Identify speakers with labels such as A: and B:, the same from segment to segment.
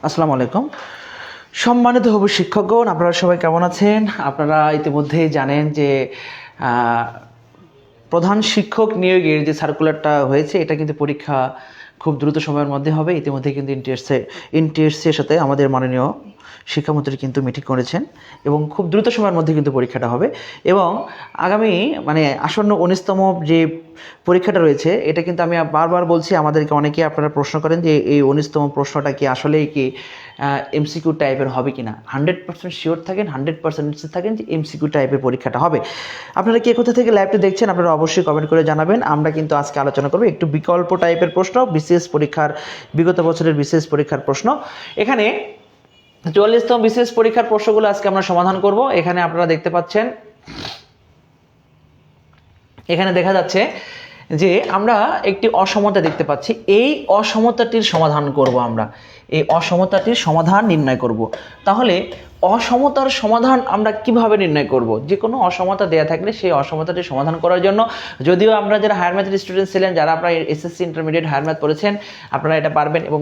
A: আসসালামু আলাইকুম। সম্মানিত হবু শিক্ষকগণ, আপনারা সবাই কেমন আছেন? আপনারা ইতিমধ্যেই জানেন যে প্রধান শিক্ষক নিয়োগের যে সার্কুলারটা হয়েছে, এটা কিন্তু পরীক্ষা খুব দ্রুত সময়ের মধ্যে হবে। ইতিমধ্যে কিন্তু এনটিএসসির সাথে আমাদের মাননীয় শিক্ষামন্ত্রী কিন্তু মিটিং করেছেন এবং খুব দ্রুত সময়ের মধ্যে কিন্তু পরীক্ষাটা হবে। এবং আগামী আসন্ন 19তম যে পরীক্ষাটা রয়েছে, এটা কিন্তু আমি বারবার বলছি, আমাদেরকে অনেকে আপনারা প্রশ্ন করেন যে এই 19তম প্রশ্নটা কি আসলেই কি এমসিকিউ টাইপের হবে কিনা। 100% শিওর থাকেন, 100% নিশ্চিত থাকেন যে এমসিকিউ টাইপের পরীক্ষাটা হবে। আপনারা কে কোথা থেকে লাইভটা দেখছেন আপনারা অবশ্যই কমেন্ট করে জানাবেন। আমরা কিন্তু আজকে আলোচনা করব একটু বিকল্প টাইপের প্রশ্ন, বিশেষ পরীক্ষার, বিগত বছরের বিশেষ পরীক্ষার প্রশ্ন। এখানে 44তম বিশেষ পরীক্ষার প্রশ্নগুলো আজকে আমরা সমাধান করব। এখানে আপনারা দেখতে পাচ্ছেন, এখানে দেখা যাচ্ছে যে আমরা একটি অসমতা দেখতে পাচ্ছি। এই অসমতাটির সমাধান করব আমরা, এই অসমতাটির সমাধান নির্ণয় করব। তাহলে অসমতার সমাধান আমরা কিভাবে নির্ণয় করব? যে কোনো অসমতা দেয়া থাকলে সেই অসমতাটির সমাধান করার জন্য, যদিও আমরা যারা হায়ার ম্যাথের স্টুডেন্ট ছিলেন, যারা আপনারা এসএসসি ইন্টারমিডিয়েট হায়ার ম্যাথ পড়েছেন, আপনারা এটা পারবেন এবং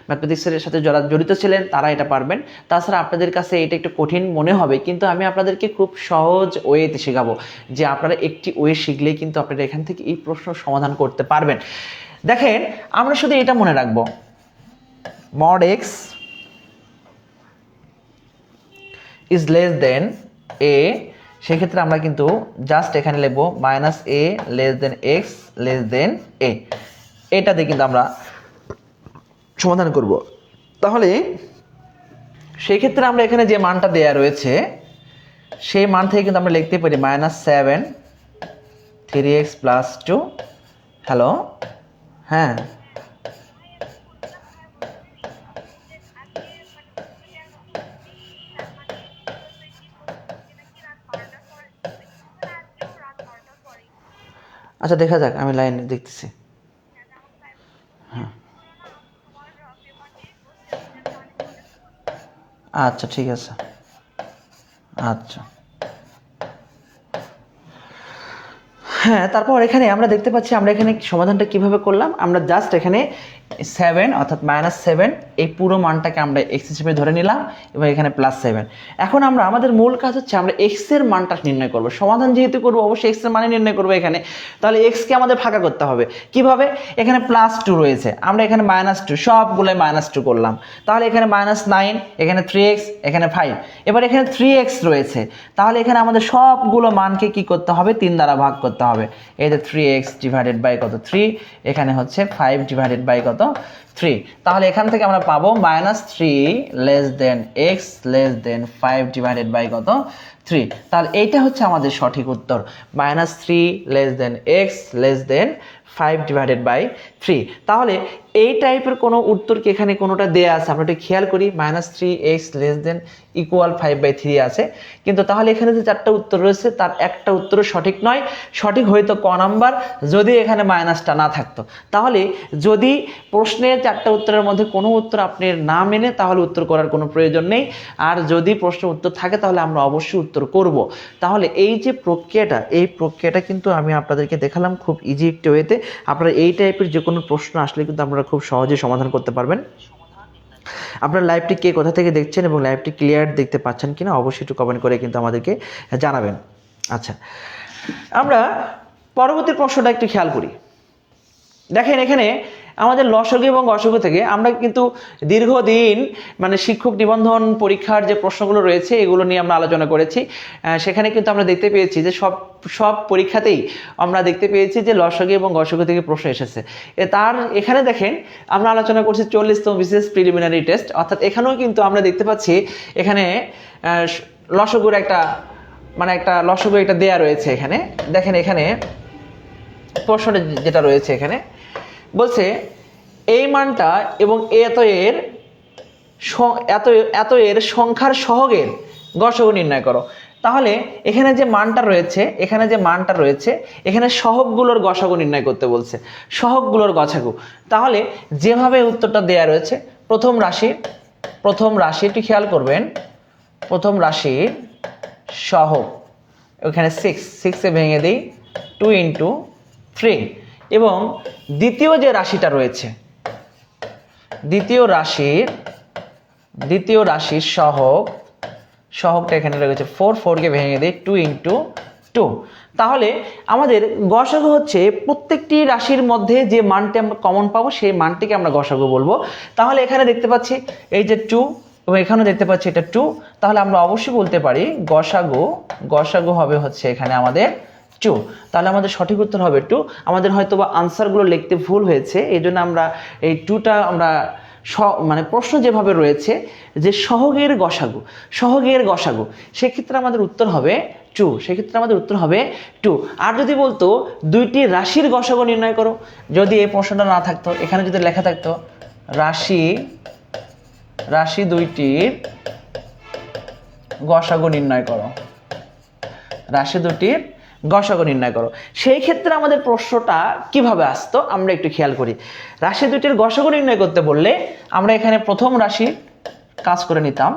A: ম্যাথমেটিক্সের সাথে যারা জড়িত ছিলেন তারা এটা পারবেন। তাছাড়া আপনাদের কাছে এটা একটু কঠিন মনে হবে, কিন্তু আমি আপনাদেরকে খুব সহজ ওয়েতে শেখাবো, যে আপনারা একটি ওয়ে শিখলেই কিন্তু আপনারা এখান থেকে এই প্রশ্ন সমাধান করতে পারবেন। দেখেন, আমরা শুধু এটা মনে রাখবো, mod x is less than a, সেক্ষেত্রে আমরা কিন্তু জাস্ট এখানে লিখবো -a less than x less than a, এটা দিয়ে কিন্তু আমরা সমাধান করব। তাহলে সেই ক্ষেত্রে আমরা এখানে যে মানটা দেয়া রয়েছে সেই মান থেকে কিন্তু আমরা লিখতে পারি -7 3x + 2, হ্যালো, হ্যাঁ, আচ্ছা দেখা যাক, আমি লাইন দেখতেছি। হ্যাঁ, আচ্ছা ঠিক আছে, আচ্ছা হ্যাঁ। তারপর এখানে আমরা দেখতে পাচ্ছি আমরা এখানে সমাধানটা কিভাবে করলাম। আমরা জাস্ট এখানে 7 অর্থাৎ -7 এই পুরো মানটাকে আমরা x হিসেবে ধরে নিলাম এবং এখানে +7। এখন আমরা আমাদের মূল কাজ হচ্ছে আমরা x এর মানটা নির্ণয় করব। সমাধান যেহেতু করব অবশ্যই x এর মানে নির্ণয় করব এখানে। তাহলে x কে আমাদের ভাগ করতে হবে কিভাবে? এখানে +2 রয়েছে, আমরা এখানে -2 সবগুলোই -2 করলাম। তাহলে এখানে -9, এখানে 3x, এখানে 5, এবার এখানে 3x রয়েছে। তাহলে এখানে আমাদের সবগুলো মানকে কি করতে হবে? 3 দ্বারা ভাগ করতে হবে। এই যে 3x ডিভাইডেড বাই কত? 3, এখানে হচ্ছে 5 ডিভাইডেড বাই কত? 3। তাহলে এখান থেকে আমরা পাবো -3 less than x less than 5 divided by কত? 3। তাহলে এইটা হচ্ছে আমাদের সঠিক উত্তর, -3 less than x less than 5 divided by 3। তাহলে এই টাইপের কোনো উত্তর কি এখানে কোনোটা দেয়া আছে? আমরা একটু খেয়াল করি, -3x less than = 5/3 আছে, কিন্তু তাহলে এখানে যে 4টা উত্তর রয়েছে তার একটা উত্তরও সঠিক নয়। সঠিক হয়তো ক নাম্বার, যদি এখানে মাইনাসটা না থাকতো। তাহলে যদি প্রশ্নের 4টা উত্তরের মধ্যে কোনো উত্তর আপনি না মেনে, তাহলে উত্তর করার কোনো প্রয়োজন নেই। আর যদি প্রশ্ন উত্তর থাকে তাহলে আমরা অবশ্যই উত্তর করব। তাহলে এই যে প্রক্রিয়াটা, এই প্রক্রিয়াটা কিন্তু আমি আপনাদেরকে দেখালাম খুব ইজি একটা ওয়েতে। আপনারা এই টাইপের যে কোনো প্রশ্ন আসলে কিন্তু আপনারা খুব সহজে সমাধান করতে পারবেন। আপনারা লাইভটি কে কোথা থেকে দেখছেন এবং লাইভটি ক্লিয়ার দেখতে পাচ্ছেন কিনা অবশ্যই একটু কমেন্ট করে কিন্তু আমাদেরকে জানাবেন। আচ্ছা, আমরা পরবর্তী প্রশ্নটা একটু খেয়াল করি। দেখেন, এখানে আমাদের লসগু এবং গসগু থেকে আমরা কিন্তু দীর্ঘদিন শিক্ষক নিবন্ধন পরীক্ষার যে প্রশ্নগুলো রয়েছে এগুলো নিয়ে আমরা আলোচনা করেছি। সেখানে কিন্তু আমরা দেখতে পেয়েছি যে সব পরীক্ষাতেই আমরা দেখতে পেয়েছি যে লসগু এবং গসগু থেকে প্রশ্ন এসেছে। তার এখানে দেখেন আমরা আলোচনা করছি 40তম বিশেষ প্রিলিমিনারি টেস্ট, অর্থাৎ এখানেও কিন্তু আমরা দেখতে পাচ্ছি এখানে লসগুর একটা লসগু একটা দেয়া রয়েছে। এখানে দেখেন, এখানে প্রশ্নটা যেটা রয়েছে এখানে বলছে এই মানটা এবং এত এর সংখ্যার সহগের গসগু নির্ণয় করো। তাহলে এখানে যে মানটা রয়েছে এখানে সহগগুলোর গসগু নির্ণয় করতে বলছে, সহগগুলোর গসাগু। তাহলে যেভাবে উত্তরটা দেয়া রয়েছে, প্রথম রাশি একটু খেয়াল করবেন, প্রথম রাশির সহগ ওখানে 6 ভেঙে দিই 2 × 3, এবং দ্বিতীয় যে রাশিটা রয়েছে, দ্বিতীয় রাশির দ্বিতীয় রাশির সহগটা এখানে রয়েছে 4, 4কে ভেঙে দিই 2 ইন্টু 2। তাহলে আমাদের গসাগু হচ্ছে প্রত্যেকটি রাশির মধ্যে যে মানটি আমরা কমন পাবো সেই মানটিকে আমরা গসাগু বলবো। তাহলে এখানে দেখতে পাচ্ছি এই যে 2 এবং এখানেও দেখতে পাচ্ছি এটা 2, তাহলে আমরা অবশ্যই বলতে পারি গসাগু হবে হচ্ছে এখানে আমাদের 2। তাহলে আমাদের সঠিক উত্তর হবে 2। আমাদের হয়তো বা আনসারগুলো লিখতে ভুল হয়েছে, এই জন্য আমরা এই 2টা আমরা মানে প্রশ্ন যেভাবে রয়েছে যে সহগের গসাগু, সেক্ষেত্রে আমাদের উত্তর হবে 2। সেক্ষেত্রে আমাদের উত্তর হবে 2। আর যদি বলতো দুইটি রাশির গসাগু নির্ণয় করো, যদি এই প্রশ্নটা না থাকতো, এখানে যদি লেখা থাকতো রাশি দুইটির গসাগু নির্ণয় করো, সেই ক্ষেত্রে আমাদের প্রশ্নটা কিভাবে আসতো আমরা একটু খেয়াল করি। রাশি দুইটির গসাগু নির্ণয় করতে বললে আমরা এখানে প্রথম রাশি কাজ করে নিতাম।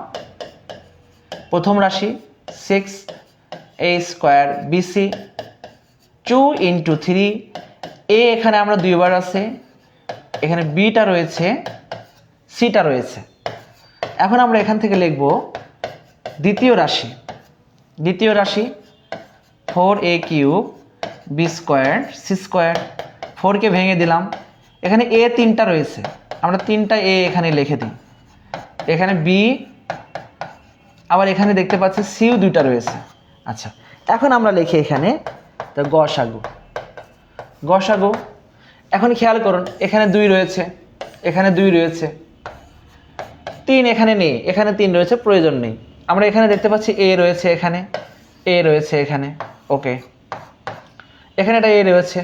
A: প্রথম রাশি 6a স্কোয়ার বিসি 2 ইন্টু 3, এ এখানে আমরা দুইবার আছে, এখানে বিটা রয়েছে, সিটা রয়েছে। এখন আমরা এখান থেকে লিখব দ্বিতীয় রাশি 4a cube B square C square, 4কে ভেঙে দিলাম, এখানে এ 3টা রয়েছে, আমরা 3টা এ এখানে লিখে দিই, এখানে বি, আবার এখানে দেখতে পাচ্ছি সিউ 2টা রয়েছে। আচ্ছা, এখন আমরা লিখি এখানে তো গসাগু। এখন খেয়াল করুন এখানে 2 রয়েছে, এখানে 2 রয়েছে, 3 এখানে নেই, এখানে 3 রয়েছে, প্রয়োজন নেই। আমরা এখানে দেখতে পাচ্ছি এ রয়েছে, এখানে ওকে, এখানে একটা এ রয়েছে,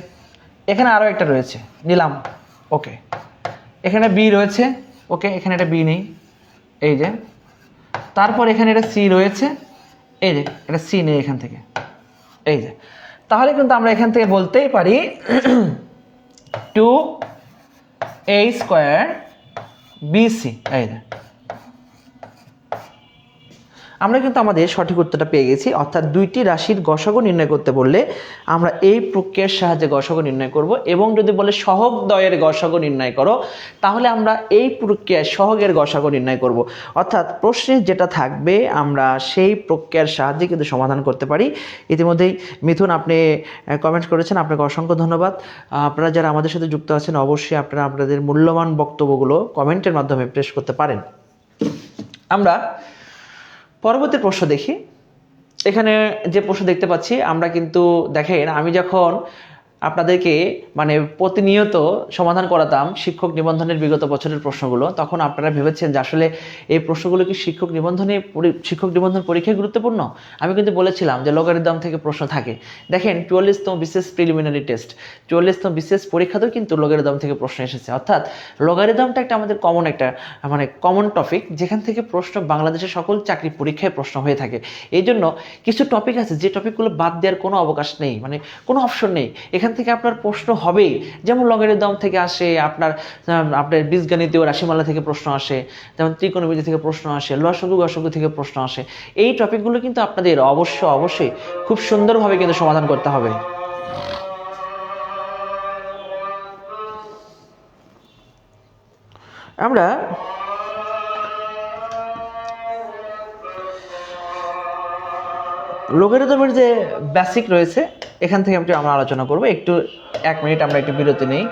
A: এখানে আরও একটা রয়েছে, নিলাম ওকে, এখানে বি রয়েছে ওকে, এখানে একটা বি নেই, এই যে, তারপর এখানে একটা সি রয়েছে, এই যে এটা সি নেই এখান থেকে, এই যে। তাহলে কিন্তু আমরা এখান থেকে বলতেই পারি 2a স্কোয়ার বিসি, এই যে আমরা কিন্তু আমাদের সঠিক উত্তরটা পেয়ে গেছি। অর্থাৎ দুইটি রাশির গসাগু নির্ণয় করতে বললে আমরা এই প্রক্রিয়ার সাহায্যে গসাগু নির্ণয় করব, এবং যদি বলে সহগ দ্বয়ের গসাগু নির্ণয় করো, তাহলে আমরা এই প্রক্রিয়ায় সহগের গসাগু নির্ণয় করব। অর্থাৎ প্রশ্নে যেটা থাকবে আমরা সেই প্রক্রিয়ার সাহায্যে কিন্তু সমাধান করতে পারি। ইতিমধ্যেই মিথুন আপনি কমেন্ট করেছেন, আপনাকে অসংখ্য ধন্যবাদ। আপনারা যারা আমাদের সাথে যুক্ত আছেন অবশ্যই আপনারা আপনাদের মূল্যবান বক্তব্যগুলো কমেন্টের মাধ্যমে প্রেস করতে পারেন। আমরা পরবর্তী প্রশ্ন দেখি। এখানে যে প্রশ্ন দেখতে পাচ্ছি আমরা কিন্তু দেখেন, আমি যখন আপনাদেরকে মানে প্রতিনিয়ত সমাধান করাতাম শিক্ষক নিবন্ধনের বিগত বছরের প্রশ্নগুলো, তখন আপনারা ভেবেছেন যে আসলে এই প্রশ্নগুলো কি শিক্ষক নিবন্ধন পরীক্ষায় গুরুত্বপূর্ণ। আমি কিন্তু বলেছিলাম যে লগারিদম থেকে প্রশ্ন থাকে। দেখেন 44তম বিশেষ প্রিলিমিনারি টেস্ট, 44তম বিশেষ পরীক্ষাতেও কিন্তু লগারিদম থেকে প্রশ্ন এসেছে। অর্থাৎ লগারিদমটা একটা আমাদের কমন টপিক, যেখান থেকে প্রশ্ন বাংলাদেশের সকল চাকরি পরীক্ষায় প্রশ্ন হয়ে থাকে। এই জন্য কিছু টপিক আছে যে টপিকগুলো বাদ দেওয়ার কোনো অবকাশ নেই, মানে কোনো অপশন নেই, এখান থেকে আপনার প্রশ্ন হবেই। যেমন লগারিদম থেকে আসে, আপনার বীজগণিতীয় রাশিমালা থেকে প্রশ্ন আসে, যেমন ত্রিকোণমিতি থেকে প্রশ্ন আসে, লসাগু গসাগু থেকে প্রশ্ন আসে। এই টপিকগুলো কিন্তু আপনাদের অবশ্যই খুব সুন্দরভাবে কিন্তু সমাধান করতে হবে। আমরা লগারিদমের যে বেসিক রয়েছে এখান থেকে আমরা আলোচনা করব। একটু 1 মিনিট আমরা একটু বিরতি নেই।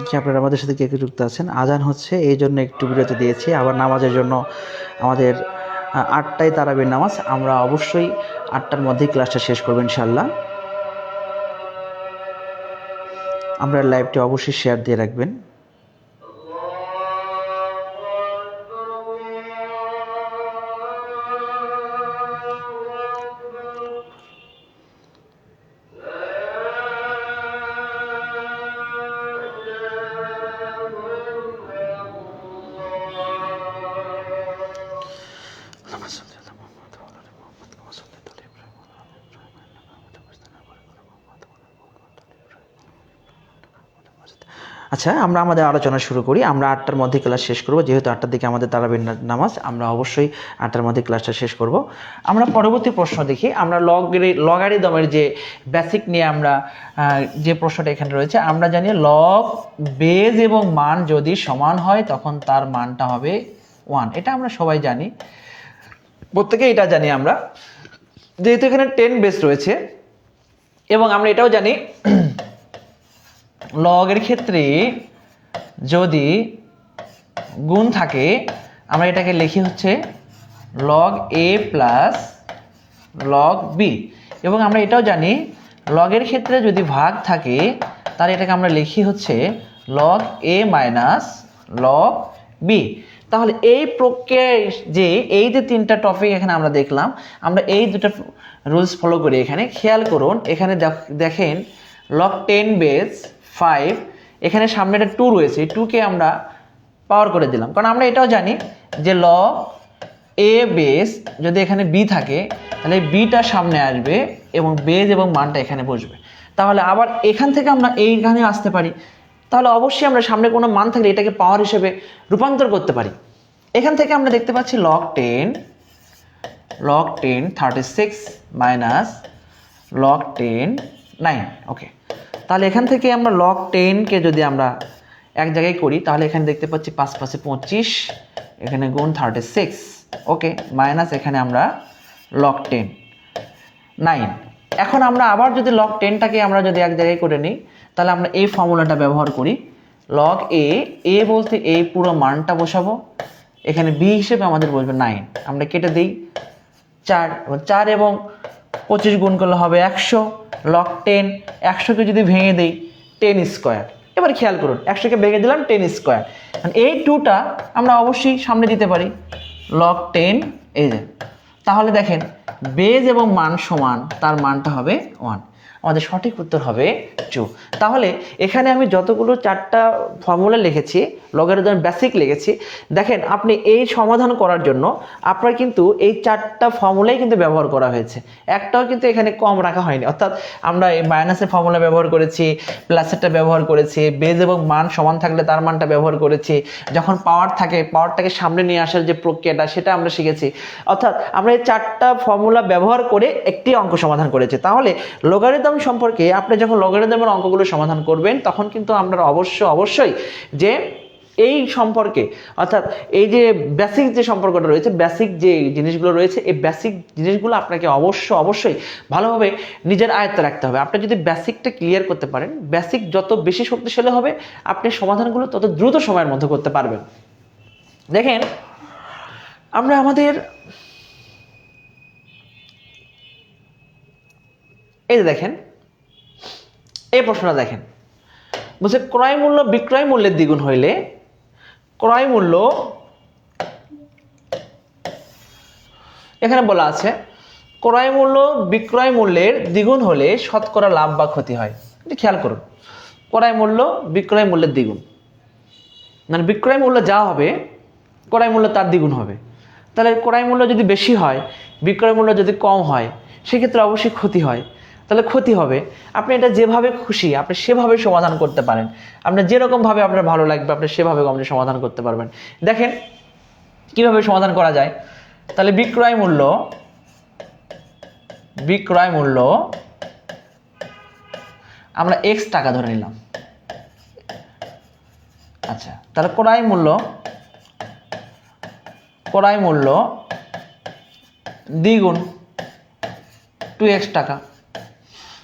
A: কি আপনারা আমাদের সাথে কে কে যুক্ত আছেন? আজান হচ্ছে এই জন্য একটু বিরতি দিয়েছি, আবার নামাজের জন্য আমাদের 8টায় তারাবির নামাজ, আমরা অবশ্যই 8টার মধ্যেই ক্লাসটা শেষ করবো ইনশাল্লাহ। আমরা লাইভটি অবশ্যই শেয়ার দিয়ে রাখবেন। আচ্ছা, আমরা আমাদের আলোচনা শুরু করি। আমরা 8টার মধ্যে ক্লাস শেষ করব, যেহেতু 8টার দিকে আমাদের তারাবির নামাজ, আমরা অবশ্যই 8টার মধ্যে ক্লাসটা শেষ করব। আমরা পরবর্তী প্রশ্ন দেখি। আমরা লগারিদমের যে বেসিক নিয়ে আমরা যে প্রশ্নটা এখানে রয়েছে, আমরা জানি লগ বেজ এবং মান যদি সমান হয় তখন তার মানটা হবে 1। এটা আমরা সবাই জানি, প্রত্যেকে এটা জানি আমরা, যেহেতু এখানে 10 বেস রয়েছে। এবং আমরা এটাও জানি লগের ক্ষেত্রে যদি গুণ থাকে আমরা এটাকে লিখি হচ্ছে লগ এ প্লাস লগ বি। এবং আমরা এটাও জানি লগের ক্ষেত্রে যদি ভাগ থাকে তাহলে এটাকে আমরা লিখি হচ্ছে লগ এ মাইনাস লগ বি। তাহলে এই প্রক্রিয়ায় যে এই যে 3টা টপিক এখানে আমরা দেখলাম, আমরা এই দুটো রুলস ফলো করি। এখানে খেয়াল করুন, এখানে দেখেন লগ 10 বেস 5, এখানে সামনে একটা 2 রয়েছে, এই 2কে আমরা পাওয়ার করে দিলাম, কারণ আমরা এটাও জানি যে লগ এ বেস যদি এখানে বি থাকে তাহলে বিটা সামনে আসবে এবং বেজ এবং মানটা এখানে বসবে। তাহলে আবার এখান থেকে আমরা এইখানে আসতে পারি, তাহলে অবশ্যই আমরা সামনে কোনো মান থাকলে এটাকে পাওয়ার হিসেবে রূপান্তর করতে পারি। এখান থেকে আমরা দেখতে পাচ্ছি লগ 10 36 মাইনাস লগ 10 9। ওকে, তাহলে এখান থেকে আমরা লগ 10কে যদি আমরা এক জায়গায় করি তাহলে এখানে দেখতে পাচ্ছি 5 5 25, এখানে গুণ 36। ওকে, মাইনাস এখানে আমরা লগ 10 9। এখন আমরা আবার যদি লগ 10টাকে আমরা যদি এক জায়গায় করে নিই তাহলে আমরা এই ফর্মুলাটা ব্যবহার করি। লগ এ বলতে এই পুরো মানটা বসাবো, এখানে বি হিসেবে আমাদের বসবে 9। আমরা কেটে দিই 4 এবং 25 গুণ করলে হবে 100। লগ 10 100কে যদি ভেঙে দিই 10 স্কোয়ার। এবার খেয়াল করুন, 100কে ভেঙে দিলাম 10 স্কোয়ার, এই 2টা আমরা অবশ্যই সামনে দিতে পারি লগ 10 এই যে। তাহলে দেখেন বেজ এবং মান সমান, তার মানটা হবে 1। আমাদের সঠিক উত্তর হবে 2। তাহলে এখানে আমি যতগুলো 4টা ফর্মুলা লিখেছি, লগারিদম বেসিক লিখেছি, দেখেন আপনি এই সমাধান করার জন্য আপনার কিন্তু এই 4টা ফর্মুলাই কিন্তু ব্যবহার করা হয়েছে, একটাও কিন্তু এখানে কম রাখা হয়নি। অর্থাৎ আমরা এই মাইনাসের ফর্মুলা ব্যবহার করেছি, প্লাসেরটা ব্যবহার করেছি, বেজ এবং মান সমান থাকলে তার মানটা ব্যবহার করেছি, যখন পাওয়ার থাকে পাওয়ারটাকে সামনে নিয়ে আসার যে প্রক্রিয়াটা সেটা আমরা শিখেছি। অর্থাৎ আমরা এই 4টা ফর্মুলা ব্যবহার করে একটি অঙ্ক সমাধান করেছি। তাহলে লগারিদম সম্পর্কে আপনি যখন লগারিদমের অঙ্কগুলো সমাধান করবেন তখন কিন্তু আমরা অবশ্যই যে এই সম্পর্কে, অর্থাৎ এই যে বেসিক যে সম্পর্কটা রয়েছে, বেসিক যে জিনিসগুলো রয়েছে, এই বেসিক জিনিসগুলো আপনাকে অবশ্যই ভালোভাবে নিজের আয়ত্তে রাখতে হবে। আপনি যদি বেসিকটা ক্লিয়ার করতে পারেন, বেসিক যত বেশি শক্তিশালী হবে আপনি সমাধানগুলো তত দ্রুত সময়ের মধ্যে করতে পারবেন। দেখেন আমরা আমাদের এই যে দেখেন এই প্রশ্নটা দেখেন, বলছে ক্রয় মূল্য বিক্রয় মূল্যের দ্বিগুণ হইলে ক্রয় মূল্য, এখানে বলা আছে ক্রয় মূল্য বিক্রয় মূল্যের দ্বিগুণ হলে শতকরা লাভ বা ক্ষতি হয়। খেয়াল করুন, ক্রয় মূল্য বিক্রয় মূল্যের দ্বিগুণ, মানে বিক্রয় মূল্য যা হবে ক্রয় মূল্য তার দ্বিগুণ হবে। তাহলে ক্রয় মূল্য যদি বেশি হয়, বিক্রয় মূল্য যদি কম হয়, সেক্ষেত্রে অবশ্যই ক্ষতি হয়। তাহলে ক্ষতি হবে। আপনি এটা যেভাবে খুশি আপনি সেভাবে সমাধান করতে পারেন, আপনার যেরকমভাবে আপনার ভালো লাগবে আপনি সেভাবে আপনি সমাধান করতে পারবেন। দেখেন কিভাবে সমাধান করা যায়। তাহলে বিক্রয় মূল্য আমরা x টাকা ধরে নিলাম। আচ্ছা, তাহলে ক্রয় মূল্য দ্বিগুণ 2x টাকা।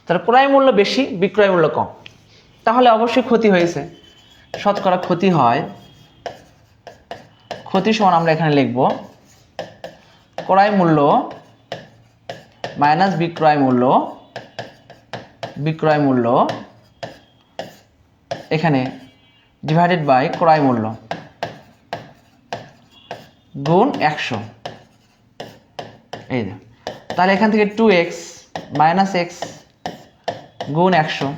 A: তাহলে ক্রয় মূল্য বেশি বিক্রয় মূল্য কম, তাহলে অবশ্যই ক্ষতি হয়েছে। শতকরা ক্ষতি হয়, ক্ষতি সমান আমরা এখানে লিখব ক্রয় মূল্য মাইনাস বিক্রয় মূল্য, বিক্রয় মূল্য এখানে ডিভাইডেড বাই ক্রয় মূল্য গুণ 100। এই তাহলে এখান থেকে 2x মাইনাস x গুণ 100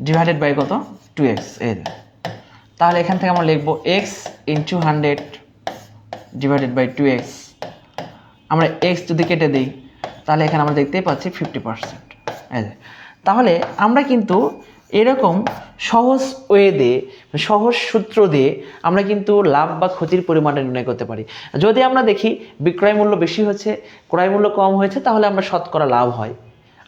A: ডিভাইডেড বাই কত 2x। এই তাহলে এখান থেকে আমরা লিখব x into 100 divided by 2x। আমরা x যদি কেটে দিই তাহলে এখানে আমরা দেখতেই পাচ্ছি 50%। তাহলে আমরা কিন্তু এরকম সহজ ওয়ে দিয়ে, সহজ সূত্র দিয়ে আমরা কিন্তু লাভ বা ক্ষতির পরিমাণটা নির্ণয় করতে পারি। যদি আমরা দেখি বিক্রয় মূল্য বেশি হচ্ছে, ক্রয় মূল্য কম হয়েছে, তাহলে আমরা শতকরা লাভ হয়।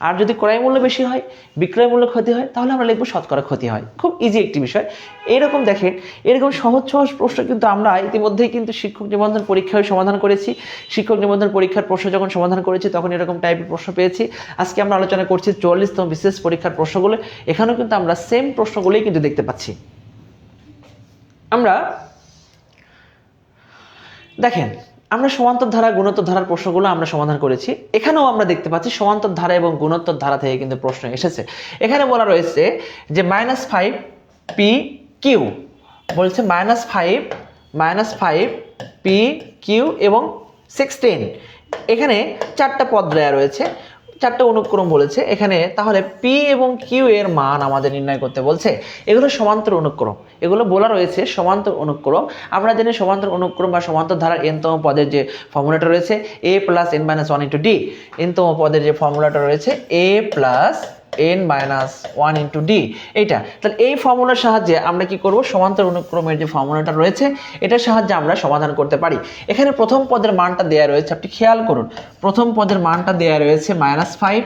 A: আর যদি ক্রয় মূল্য বেশি হয়, বিক্রয় মূল্য ক্ষতি হয়, তাহলে আমরা লিখবো শতকরা ক্ষতি হয়। খুব ইজি একটি বিষয়। এইরকম দেখেন, এরকম সহজ সহজ প্রশ্ন কিন্তু আমরা ইতিমধ্যেই কিন্তু শিক্ষক নিবন্ধন পরীক্ষায় সমাধান করেছি। শিক্ষক নিবন্ধন পরীক্ষার প্রশ্ন যখন সমাধান করেছি তখন এরকম টাইপের প্রশ্ন পেয়েছি। আজকে আমরা আলোচনা করছি 44তম বিশেষ পরীক্ষার প্রশ্নগুলো। এখানেও কিন্তু আমরা সেম প্রশ্নগুলোই কিন্তু দেখতে পাচ্ছি। আমরা দেখেন, আমরা সমান্তর ধারা গুণোত্তর ধারার প্রশ্নগুলো আমরা সমাধান করেছি। এখানেও আমরা দেখতে পাচ্ছি সমান্তর ধারা এবং গুণোত্তর ধারা থেকে কিন্তু প্রশ্ন এসেছে। এখানে বলা রয়েছে যে -5 পি কিউ, বলছে -5 পি কিউ এবং 16। এখানে 4টা পদ দেয়া রয়েছে, 4টা অনুক্রম বলেছে এখানে। তাহলে পি এবং কিউ এর মান আমাদের নির্ণয় করতে বলছে। এগুলো সমান্তর অনুক্রম, এগুলো বলা রয়েছে সমান্তর অনুক্রম। আমরা জানি সমান্তর অনুক্রম বা সমান্তর ধারার n-তম পদের যে ফর্মুলাটা রয়েছে a + n-1 * d। n-তম পদের যে ফর্মুলাটা রয়েছে a + n-1 * d। এইটা তাহলে এই ফর্মুলার সাহায্যে আমরা কি করব, সমান্তর অনুক্রমের যে ফর্মুলাটা রয়েছে এটার সাহায্যে আমরা সমাধান করতে পারি। এখানে প্রথম পদের মানটা দেয়া রয়েছে, আপনি খেয়াল করুন, প্রথম পদের মানটা দেয়া রয়েছে -5,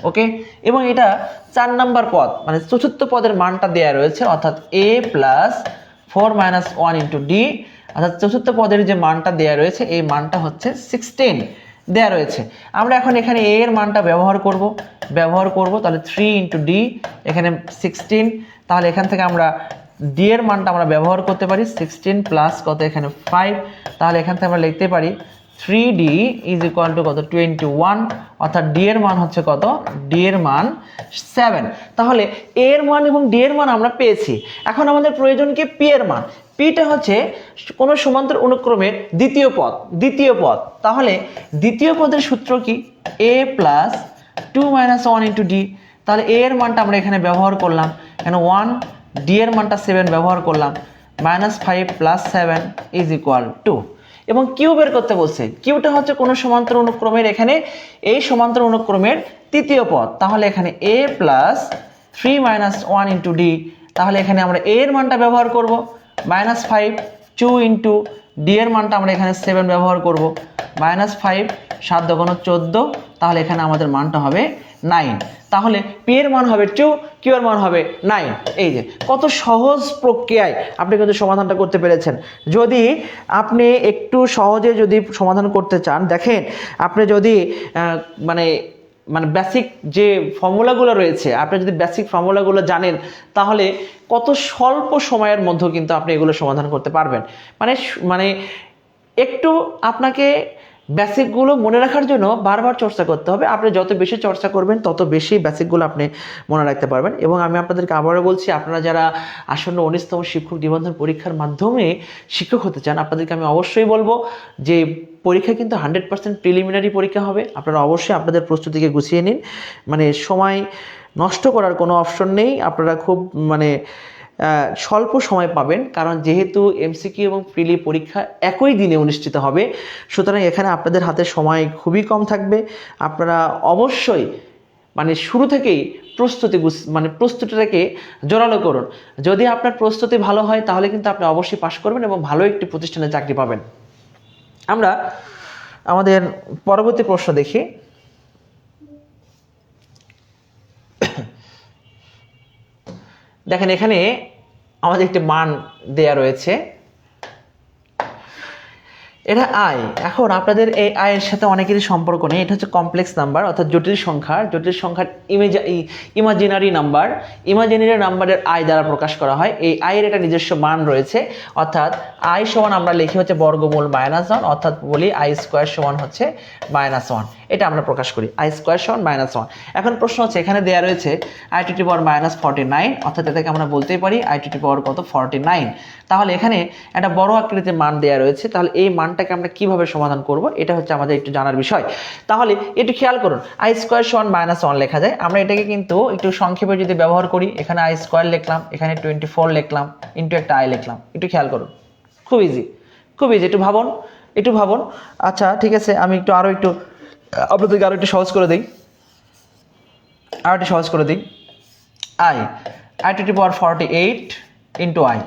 A: ওকে। এবং এটা 4 নম্বর পদ মানে চতুর্থ পদের মানটা দেয়া রয়েছে, অর্থাৎ a + 4-1 * d, অর্থাৎ চতুর্থ পদের যে মানটা দেয়া রয়েছে এই মানটা হচ্ছে 16 দেয়া রয়েছে। আমরা এখন এখানে a এর মানটা ব্যবহার করব, তাহলে 3 × d, এখানে 16। তাহলে এখান থেকে আমরা d এর মানটা আমরা ব্যবহার করতে পারি, 16 প্লাস কত এখানে 5। তাহলে এখান থেকে আমরা লিখতে পারি 3d = কত 21, অর্থাৎ d এর মান হচ্ছে কত, d এর মান 7। তাহলে a এর মান এবং d এর মান আমরা পেয়েছি। এখন আমাদের প্রয়োজন কি p এর মান। পিটা হচ্ছে কোন সমান্তর অনুক্রমের দ্বিতীয় পদ। তাহলে দ্বিতীয় পদের সূত্র কি, a + 2-1 * d। তাহলে a এর মানটা আমরা এখানে ব্যবহার করলাম, এখানে 1, d এর মানটা 7 ব্যবহার করলাম, -5 + 7 = 2। এবং কিউ বের করতে বলছে। কিউটা হচ্ছে কোন সমান্তর অনুক্রমের, এখানে এই সমান্তর অনুক্রমের তৃতীয় পদ। তাহলে এখানে a + 3-1 * d। তাহলে এখানে আমরা a এর মানটা ব্যবহার করব, -5 2 × d এর মানটা আমরা এখানে 7 ব্যবহার করব, -5 7 × 14। তাহলে এখানে আমাদের মানটা হবে 9। তাহলে p এর মান হবে 2, q এর মান হবে 9। এই যে কত সহজ প্রক্রিয়ায় আপনি কিন্তু সমাধানটা করতে পেরেছেন। যদি আপনি একটু সহজে যদি সমাধান করতে চান, দেখেন আপনি যদি মানে বেসিক যে ফর্মুলাগুলো রয়েছে, আপনি যদি বেসিক ফর্মুলাগুলো জানেন তাহলে কত স্বল্প সময়ের মধ্যে কিন্তু আপনি এগুলো সমাধান করতে পারবেন। মানে একটু আপনাকে বেসিকগুলো মনে রাখার জন্য বারবার চর্চা করতে হবে। আপনি যত বেশি চর্চা করবেন তত বেশি বেসিকগুলো আপনি মনে রাখতে পারবেন। এবং আমি আপনাদেরকে আবারও বলছি, আপনারা যারা আসন্ন 19তম শিক্ষক নিবন্ধন পরীক্ষার মাধ্যমে শিক্ষক হতে চান, আপনাদেরকে আমি অবশ্যই বলবো যে পরীক্ষা কিন্তু 100% প্রিলিমিনারি পরীক্ষা হবে। আপনারা অবশ্যই আপনাদের প্রস্তুতিকে গুছিয়ে নিন, সময় নষ্ট করার কোনো অপশন নেই। আপনারা খুব স্বল্প সময় পাবেন, কারণ যেহেতু এমসিকিউ এবং প্রিলি পরীক্ষা একই দিনে অনুষ্ঠিত হবে, সুতরাং এখানে আপনাদের হাতে সময় খুবই কম থাকবে। আপনারা অবশ্যই শুরু থেকেই প্রস্তুতিটাকে জোরালো করুন। যদি আপনার প্রস্তুতি ভালো হয় তাহলে কিন্তু আপনি অবশ্যই পাশ করবেন এবং ভালো একটি প্রতিষ্ঠানে চাকরি পাবেন। আমরা আমাদের পরবর্তী প্রশ্ন দেখি। দেখেন এখানে আমাদের একটি মান দেয়া রয়েছে। এটা আই। এখন আপনাদের এই আয়ের সাথে অনেকেরই সম্পর্ক নেই, এটা হচ্ছে কমপ্লেক্স নাম্বার অর্থাৎ জটিল সংখ্যার ইমাজিনারি নাম্বার। ইমাজিনারি নাম্বারের আই দ্বারা প্রকাশ করা হয়। এই আয়ের একটা নিজস্ব মান রয়েছে, অর্থাৎ আই সমান আমরা লিখি হচ্ছে বর্গমূল -1, অর্থাৎ বলি আই স্কোয়ার সমান হচ্ছে -1, এটা আমরা প্রকাশ করি আই স্কোয়ার সমান -1। এখন প্রশ্ন হচ্ছে এখানে দেওয়া রয়েছে আই টু দি পাওয়ার -49, অর্থাৎ এটাকে আমরা বলতেই পারি আই টু দি পাওয়ার কত 49। তাহলে এখানে একটা বড় আকৃতির মান দেওয়া রয়েছে, তাহলে এই মানটাকে আমরা কিভাবে সমাধান করব এটা হচ্ছে আমাদের একটু জানার বিষয়। তাহলে একটু খেয়াল করুন, আই স্কোয়ার সমান -1 লেখা যায়। আমরা এটাকে কিন্তু একটু সংক্ষেপে যদি ব্যবহার করি, এখানে আই স্কোয়ার লিখলাম, এখানে 24 লিখলাম, ইন্টু একটা আই লিখলাম। একটু খেয়াল করুন, খুব ইজি, খুব ইজি। একটু ভাবুন। আচ্ছা ঠিক আছে, আমি আপনাদেরকে আরো একটু সহজ করে দিই, I two the power 48 into I.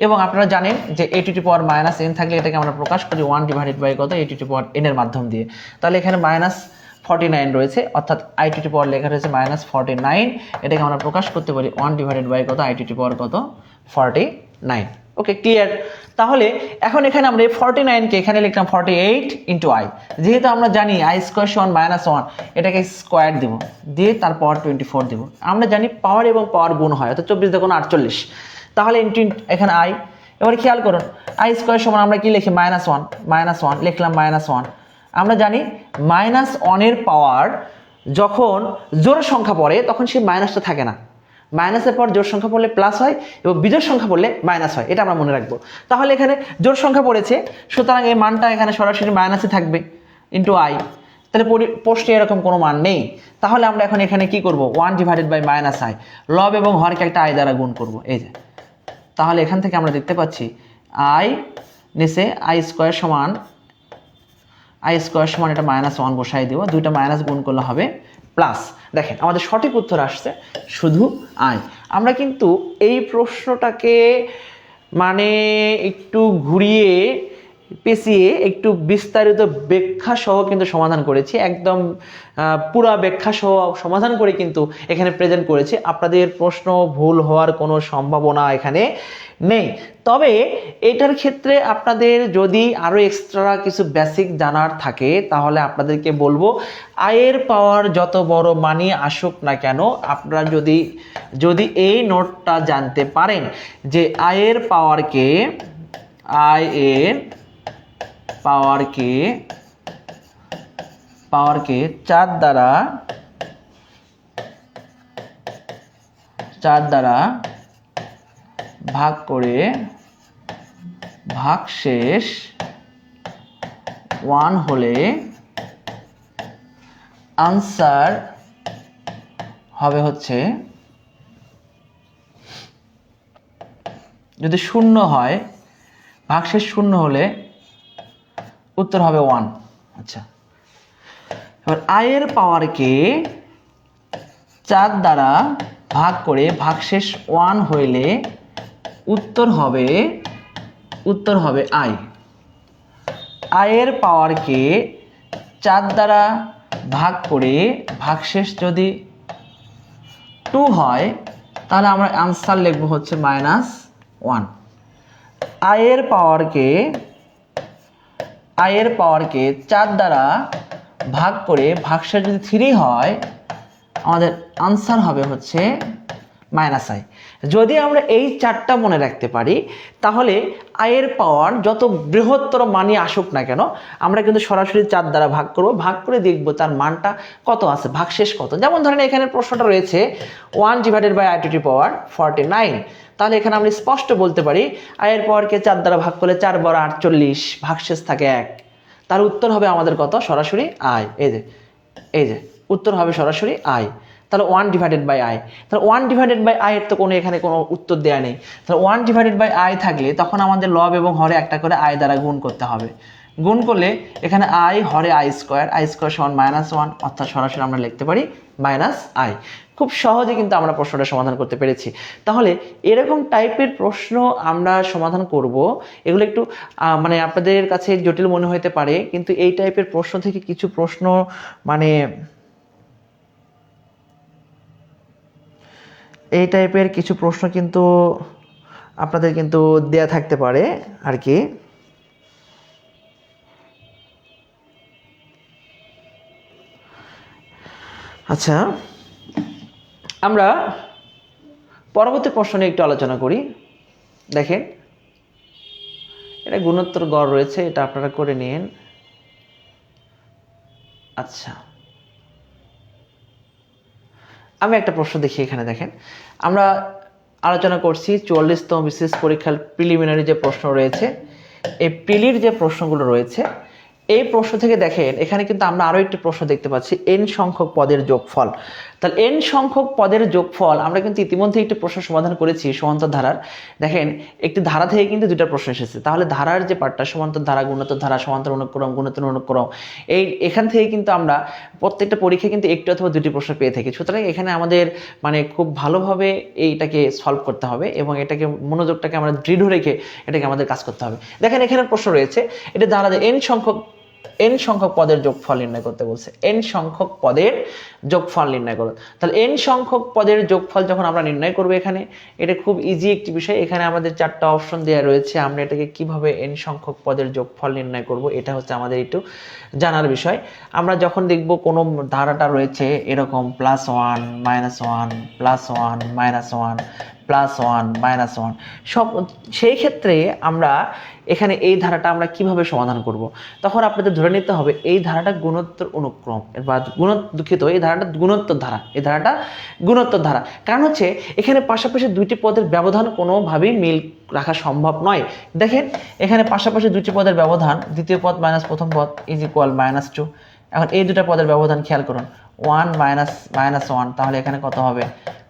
A: এবং আপনারা জানেন যে a two the power -n থাকলে এটাকে আমরা প্রকাশ করি 1 ডিভাইডেড বাই কত a two the power n এর মাধ্যম দিয়ে। তাহলে এখানে -49 রয়েছে, অর্থাৎ i টু দি পাওয়ার লেখা রয়েছে -49, এটাকে আমরা প্রকাশ করতে পারি 1 ডিভাইডেড বাই কত i টু দি পাওয়ার কত 49। ওকে, ক্লিয়ার? তাহলে এখন এখানে আমরা এই 49 কে এখানে লিখলাম 48 ইন্টু আই। যেহেতু আমরা জানি আই স্কোয়ার সমান -1, এটাকে স্কোয়ার দিব, দিয়ে তারপর 24 দিব। আমরা জানি পাওয়ার এবং পাওয়ার গুণ হয়, অর্থাৎ 24 দেখুন 48। তাহলে ইন্টু এখানে আই। এবার খেয়াল করুন, আই স্কোয়ার সমান আমরা কি লিখি -1 লিখলাম -1। আমরা জানি -1 পাওয়ার যখন জোড় সংখ্যা পড়ে তখন সেই মাইনাসটা থাকে না। মাইনাসের পর জোড় সংখ্যা পড়লে প্লাস হয় এবং বিজোড় সংখ্যা পড়লে মাইনাস হয়, এটা আমরা মনে রাখবো। তাহলে এখানে জোড় সংখ্যা পড়েছে, সুতরাং এই মানটা এখানে সরাসরি মাইনাসে থাকবে ইন্টু আই। তাহলে প্রশ্নে এরকম কোনো মান নেই। তাহলে আমরা এখন এখানে কি করব, 1 ডিভাইডেড বাই -i, লব এবং হরকে একটা আই দ্বারা গুণ করব, এই যে। তাহলে এখান থেকে আমরা দেখতে পাচ্ছি আই নিচে আই স্কোয়ার সমান এটা -1 বসাই দিব, দুইটা মাইনাস গুণ করলে হবে প্লাস। দেখেন আমাদের সঠিক উত্তর আসছে শুধু আই। আমরা কিন্তু এই প্রশ্নটাকে মানে একটু ঘুরিয়ে পেঁচিয়ে একটু বিস্তারিত ব্যাখ্যা সহ কিন্তু সমাধান করেছি, একদম পুরা ব্যাখ্যা সহ সমাধান করে কিন্তু এখানে প্রেজেন্ট করেছি। আপনাদের প্রশ্ন ভুল হওয়ার কোনো সম্ভাবনা এখানে নেই। তবে এটার ক্ষেত্রে আপনাদের যদি আরো এক্সট্রা কিছু বেসিক জানার থাকে তাহলে আপনাদেরকে বলবো, আয়ের পাওয়ার যত বড় মানই আসুক না কেন, আপনারা যদি এই নোটটা জানতে পারেন যে আয়ের পাওয়ারকে 4 দ্বারা ভাগ করে ভাগশেষ 1 হলে আনসার হবে হচ্ছে, যদি 0 হয়, ভাগশেষ 0 হলে উত্তর হবে 1। আচ্ছা, এবার আয়ের পাওয়ারকে 4 দ্বারা ভাগ করে ভাগশেষ 1 হইলে উত্তর হবে আই। আয়ের পাওয়ারকে 4 দ্বারা ভাগ করে ভাগশেষ যদি 2 হয় তাহলে আমরা আনসার লিখবো হচ্ছে -1। আয়ের পাওয়ারকে 4 দ্বারা ভাগ করে ভাগশেষ যদি 3 হয় আমাদের আনসার হবে হচ্ছে -i। যদি আমরা এই 4টা মনে রাখতে পারি তাহলে আয়ের পাওয়ার যত বৃহত্তর মানই আসুক না কেন আমরা কিন্তু সরাসরি 4 দ্বারা ভাগ করব, ভাগ করে দেখব তার মানটা কত আছে, ভাগশেষ কত। যেমন ধরেন এখানে প্রশ্নটা রয়েছে 1 divided by i to the power 49, তাহলে এখানে আমরা স্পষ্ট বলতে পারি আয়ের পাওয়ারকে 4 দ্বারা ভাগ করলে 4 × 48, ভাগশেষ থাকে 1, তার উত্তর হবে আমাদের কত, সরাসরি আই। এই যে উত্তর হবে সরাসরি আই। তাহলে 1 ডিভাইডেড বাই আই, তাহলে 1 ডিভাইডেড বাই আই এর তো এখানে কোনো উত্তর দেয়া নেই। তাহলে 1 ডিভাইডেড বাই আই থাকলে তখন আমাদের লব এবং হরে একটা করে আই দ্বারা গুণ করতে হবে। গুণ করলে এখানে আই হরে আই স্কোয়ার সমান -1, অর্থাৎ সরাসরি আমরা লিখতে পারি -i। খুব সহজে কিন্তু আমরা প্রশ্নটা সমাধান করতে পেরেছি। তাহলে এরকম টাইপের প্রশ্ন আমরা সমাধান করব, এগুলো একটু মানে আপনাদের কাছে জটিল মনে হতে পারে, কিন্তু এই টাইপের প্রশ্ন থেকে কিছু প্রশ্ন মানে এই টাইপের কিছু প্রশ্ন কিন্তু আপনাদের কিন্তু দেয়া থাকতে পারে আর কি। আচ্ছা, আমরা পরবর্তী প্রশ্ন নিয়ে একটু আলোচনা করি। দেখেন, এটা গুণোত্তর গড় রয়েছে, এটা আপনারা করে নিন। আচ্ছা, আমি একটা প্রশ্ন দেখি এখানে। দেখেন, আমরা আলোচনা করছি 44তম বিশেষ পরীক্ষার প্রিলিমিনারি যে প্রশ্ন রয়েছে, এই প্রিলির যে প্রশ্নগুলো রয়েছে, এই প্রশ্ন থেকে দেখেন এখানে কিন্তু আমরা আরও একটি প্রশ্ন দেখতে পাচ্ছি, n সংখ্যক পদের যোগফল। তাহলে n সংখ্যক পদের যোগফল আমরা কিন্তু ইতিমধ্যে একটি প্রশ্ন সমাধান করেছি সমান্তর ধারার। দেখেন, একটি ধারা থেকে কিন্তু দুটো প্রশ্ন এসেছে। তাহলে ধারার যে পার্টটা, সমান্তর ধারা, গুণোত্তর ধারা, সমান্তর অনুক্রম, গুণোত্তর অনুক্রম, এখান থেকে কিন্তু আমরা প্রত্যেকটা পরীক্ষায় কিন্তু একটি অথবা দুটি প্রশ্ন পেয়ে থাকি। সুতরাং এখানে আমাদের মানে খুব ভালোভাবে এইটাকে সলভ করতে হবে এবং এটাকে মনোযোগটাকে আমরা দৃঢ় রেখে এটাকে আমাদের কাজ করতে হবে। দেখেন, এখানে প্রশ্ন রয়েছে, এটা ধারা যে n সংখ্যক পদের যোগফল নির্ণয় করতে বলছে। n সংখ্যক পদের যোগফল নির্ণয় করো। তাহলে n সংখ্যক পদের যোগফল যখন আমরা নির্ণয় করব, এখানে এটা খুব ইজি একটি বিষয়। এখানে আমাদের 4টা অপশন দেওয়া রয়েছে। আমরা এটাকে কিভাবে n সংখ্যক পদের যোগফল নির্ণয় করব, এটা হচ্ছে আমাদের একটু জানার বিষয়। আমরা যখন দেখব কোনো ধারাটা রয়েছে এরকম +1 -1 +1 -1 +1 -1, সব সেই ক্ষেত্রে আমরা এখানে এই ধারাটা আমরা কিভাবে সমাধান করব, তখন আপনাদের ধরে নিতে হবে এই ধারাটা গুণোত্তর অনুক্রম বা এই ধারাটা গুণোত্তর ধারা। এই ধারাটা গুণোত্তর ধারা, কারণ হচ্ছে এখানে পাশাপাশি দুইটি পদের ব্যবধান কোনোভাবেই মিল রাখা সম্ভব নয়। দেখেন, এখানে পাশাপাশি দুইটি পদের ব্যবধান, দ্বিতীয় পদ মাইনাস প্রথম পদ =-2। এখন এই দুটো পদের ব্যবধান খেয়াল করুন, 1 -1, তাহলে এখানে কত হবে,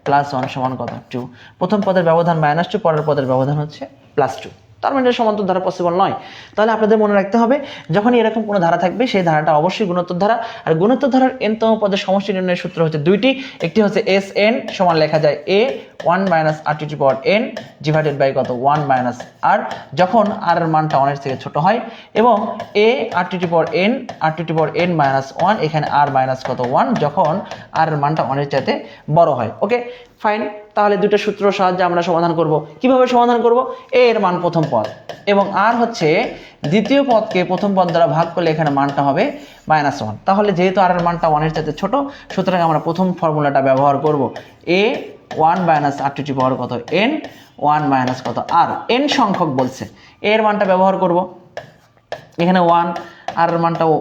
A: +1 সমান কত, 2। প্রথম পদের ব্যবধান -2, পরের পদের ব্যবধান হচ্ছে +2। তার মানে সমান্তর ধারা পসিবল নয়। তাহলে আপনাদের মনে রাখতে হবে, যখনই এরকম কোনো ধারা থাকবে সেই ধারাটা অবশ্যই গুণোত্তর ধারা। আর গুণোত্তর ধারার n-তম পদের সমষ্টি নির্ণয়ের সূত্র হচ্ছে দুইটি। একটি হচ্ছে Sn সমান লেখা যায় a 1 - r⁴n ডিভাইডেড বাই কত, 1 - r, যখন r এর মানটা 1 এর থেকে ছোট হয়, এবং a r⁴n -1, এখানে r মাইনাস কত, 1, যখন r এর মানটা 1 এর চাইতে বড় হয়। ওকে, ফাইন। তাহলে দুটো সূত্র সাহায্যে আমরা সমাধান করব। কিভাবে সমাধান করব, a এর মান প্রথম পদ এবং r হচ্ছে দ্বিতীয় পদকে প্রথম পদ দ্বারা ভাগ করলে এখানে মানটা হবে -1। তাহলে যেহেতু r এর মানটা 1 এর চাইতে ছোট, সুতরাং আমরা প্রথম ফর্মুলাটা ব্যবহার করব, a 1 - r⁴ কত, n 1 - কত, r, n সংখ্যক বলছে, a এর মানটা ব্যবহার করব, এখানে 1, r এর মানটাও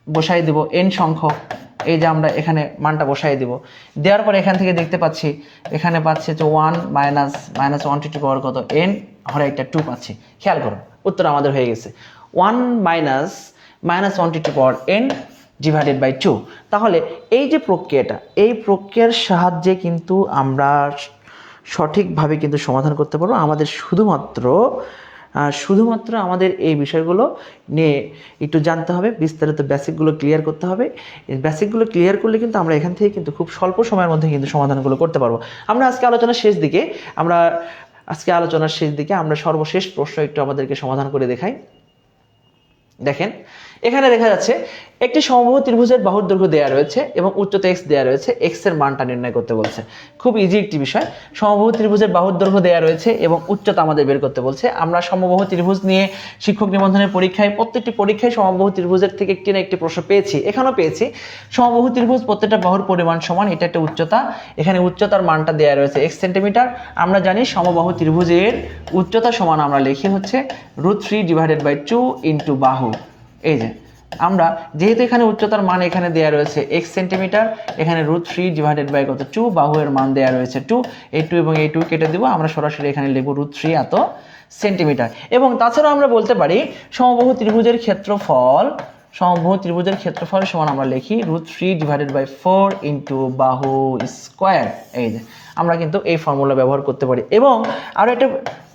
A: বসাই দিব, n সংখ্যক, এই যে আমরা এখানে মানটা বসাই দিব। দেওয়ার পরে এখান থেকে দেখতে পাচ্ছি, এখানে পাচ্ছি যে 1 - -1 কত, n হরে একটা 2 পাচ্ছি। খেয়াল করুন, উত্তর আমাদের হয়ে গেছে 1 - -1n ডিভাইডেড বাই 2। তাহলে এই যে প্রক্রিয়াটা, এই প্রক্রিয়ার সাহায্যে কিন্তু আমরা সঠিকভাবে কিন্তু সমাধান করতে পারবো। আমাদের শুধুমাত্র আমাদের এই বিষয়গুলো নিয়ে একটু জানতে হবে, বিস্তারিত বেসিকগুলো ক্লিয়ার করতে হবে। এই বেসিকগুলো ক্লিয়ার করলে কিন্তু আমরা এখান থেকে কিন্তু খুব স্বল্প সময়ের মধ্যে কিন্তু সমাধানগুলো করতে পারবো। আমরা আজকে আলোচনার শেষ দিকে আমরা সর্বশেষ প্রশ্ন একটু আমাদেরকে সমাধান করে দেখাই। দেখেন, এখানে দেখা যাচ্ছে একটি সমবাহু ত্রিভুজের বাহুর দৈর্ঘ্য দেওয়া রয়েছে এবং উচ্চতা x দেওয়া রয়েছে, x এর মানটা নির্ণয় করতে বলছে। খুব ইজি একটি বিষয়। সমবাহু ত্রিভুজের বাহুর দৈর্ঘ্য দেওয়া রয়েছে এবং উচ্চতা আমাদের বের করতে বলছে। আমরা সমবাহু ত্রিভুজ নিয়ে শিক্ষক নিবন্ধনের পরীক্ষায় প্রত্যেকটি পরীক্ষায় সমবাহু ত্রিভুজের থেকে একটি না একটি প্রশ্ন পেয়েছি, এখানেও পেয়েছি। সমবাহু ত্রিভুজ প্রত্যেকটা বাহুর পরিমাণ সমান, এটা একটা উচ্চতা, এখানে উচ্চতার মানটা দেওয়া রয়েছে x সেন্টিমিটার। আমরা জানি সমবাহু ত্রিভুজের উচ্চতা সমান আমরা লিখি হচ্ছে √3 ডিভাইডেড বাই 2 ইন্টু বাহু। এই যে আমরা যেহেতু এখানে উচ্চতার মান এখানে দেওয়া রয়েছে x সেন্টিমিটার, এখানে √3 ডিভাইডেড বাই কত, 2, বাহুর মান দেওয়া রয়েছে 2, এই 2 এবং এই 2 কেটে দিব, আমরা সরাসরি এখানে লিখব √3 এত সেন্টিমিটার। এবং তাছাড়াও আমরা বলতে পারি সমবাহু ত্রিভুজের ক্ষেত্রফল সমান আমরা লিখি √3 ডিভাইডেড বাই 4 ইন্টু বাহু স্কোয়ার। এই যে আমরা কিন্তু এই ফর্মুলা ব্যবহার করতে পারি। এবং আরও একটা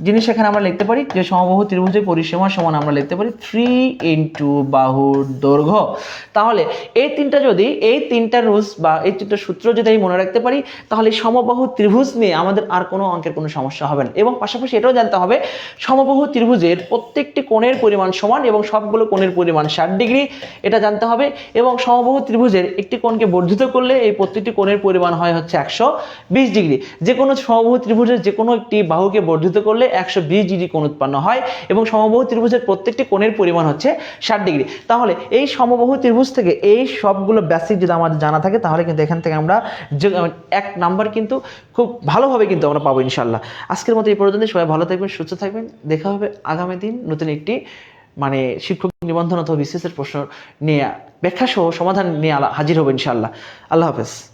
A: জিনিস এখানে আমরা লিখতে পারি যে সমবাহু ত্রিভুজের পরিসীমা সমান আমরা লিখতে পারি 3 ইন্টু বাহুর দৈর্ঘ্য। তাহলে এই তিনটা রুলস বা এই তিনটা সূত্র যদি আমি মনে রাখতে পারি, তাহলে সমবাহু ত্রিভুজ নিয়ে আমাদের আর কোনো অঙ্কের কোনো সমস্যা হবে না। এবং পাশাপাশি এটাও জানতে হবে সমবাহু ত্রিভুজের প্রত্যেকটি কোণের পরিমাণ সমান এবং সবগুলো কোণের পরিমাণ 60 ডিগ্রি, এটা জানতে হবে। এবং সমবাহু ত্রিভুজের একটি কোণকে বর্ধিত করলে এই প্রত্যেকটি কোণের পরিমাণ হয় হচ্ছে 120 ডিগ্রি। যে কোনো সমবাহু ত্রিভুজের যে কোনো একটি বাহুকে বর্ধিত করলে করলে 120 ডিগ্রি কোণ উৎপন্ন হয় এবং সমবাহু ত্রিভুজের প্রত্যেকটি কোণের পরিমাণ হচ্ছে 60 ডিগ্রি। তাহলে এই সমবাহু ত্রিভুজ থেকে এই সবগুলো বেসিক যদি আমাদের জানা থাকে তাহলে কিন্তু এখান থেকে আমরা 1 নাম্বার কিন্তু খুব ভালোভাবে কিন্তু আমরা পাবো ইনশাল্লাহ। আজকের মতো এই পর্যন্ত, সবাই ভালো থাকবেন, সুস্থ থাকবেন। দেখা হবে আগামী দিন নতুন একটি শিক্ষক নিবন্ধন অথবা বিসিএস এর প্রশ্ন নিয়ে ব্যাখ্যা সহ সমাধান নিয়ে হাজির হবো ইনশাল্লাহ। আল্লাহ হাফেজ।